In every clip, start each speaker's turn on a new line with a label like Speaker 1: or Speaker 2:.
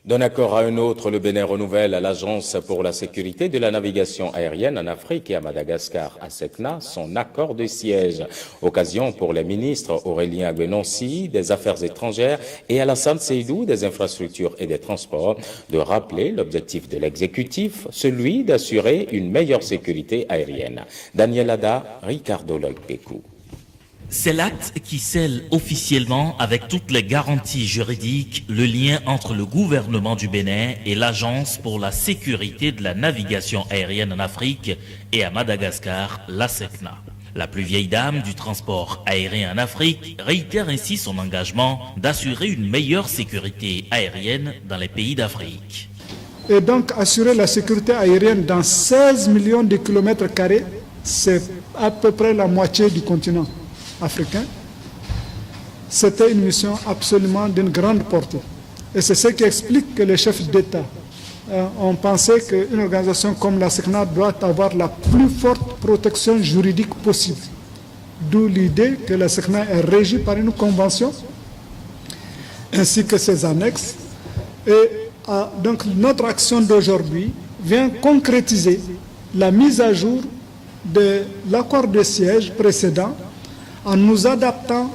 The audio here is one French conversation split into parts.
Speaker 1: D'un accord à un autre, le Bénin renouvelle à l'Agence pour la sécurité de la navigation aérienne en Afrique et à Madagascar, ASECNA, son accord de siège. Occasion pour les ministres Aurélien Agbenonsi des Affaires étrangères et Alassane Seydou des Infrastructures et des Transports de rappeler l'objectif de l'exécutif, celui d'assurer une meilleure sécurité aérienne. Daniel Ada, Ricardo Lolpekou.
Speaker 2: C'est l'acte qui scelle officiellement, avec toutes les garanties juridiques, le lien entre le gouvernement du Bénin et l'Agence pour la sécurité de la navigation aérienne en Afrique et à Madagascar, l'ASECNA. La plus vieille dame du transport aérien en Afrique réitère ainsi son engagement d'assurer une meilleure sécurité aérienne dans les pays d'Afrique.
Speaker 3: Et donc assurer la sécurité aérienne dans 16 millions de kilomètres carrés, c'est à peu près la moitié du continent africain. C'était une mission absolument d'une grande portée. Et c'est ce qui explique que les chefs d'État ont pensé qu'une organisation comme la SECNA doit avoir la plus forte protection juridique possible. D'où l'idée que la SECNA est régie par une convention ainsi que ses annexes. Et donc notre action d'aujourd'hui vient concrétiser la mise à jour de l'accord de siège précédent en nous adaptant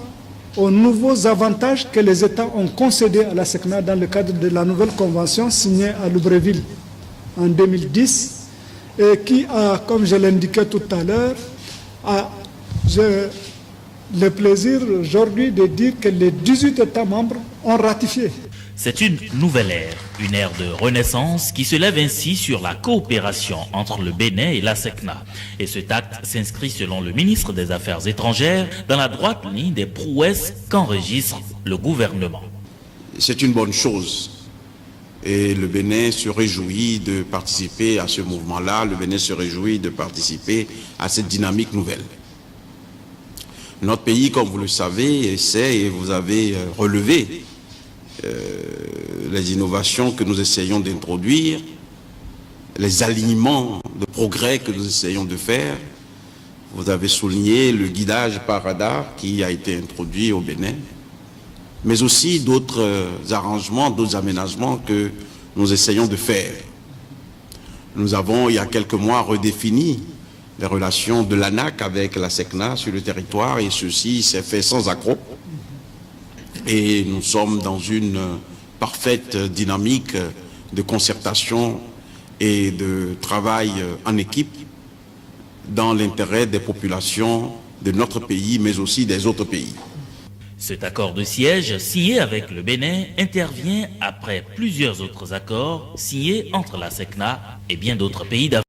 Speaker 3: aux nouveaux avantages que les États ont concédés à la SECNA dans le cadre de la nouvelle convention signée à Libreville en 2010 et qui a, comme je l'indiquais tout à l'heure, j'ai le plaisir aujourd'hui de dire que les 18 États membres ont ratifié.
Speaker 2: C'est une nouvelle ère, une ère de renaissance qui se lève ainsi sur la coopération entre le Bénin et la SECNA. Et cet acte s'inscrit, selon le ministre des Affaires étrangères, dans la droite ligne des prouesses qu'enregistre le gouvernement.
Speaker 4: C'est une bonne chose. Et le Bénin se réjouit de participer à ce mouvement-là. Le Bénin se réjouit de participer à cette dynamique nouvelle. Notre pays, comme vous le savez, essaie, et vous avez relevé, les innovations que nous essayons d'introduire, les alignements de progrès que nous essayons de faire. Vous avez souligné le guidage par radar qui a été introduit au Bénin, mais aussi d'autres arrangements, d'autres aménagements que nous essayons de faire. Nous avons, il y a quelques mois, redéfini les relations de l'ANAC avec la SECNA sur le territoire, et ceci s'est fait sans accroc. Et nous sommes dans une parfaite dynamique de concertation et de travail en équipe dans l'intérêt des populations de notre pays, mais aussi des autres pays.
Speaker 2: Cet accord de siège signé avec le Bénin intervient après plusieurs autres accords signés entre la SECNA et bien d'autres pays d'Afrique.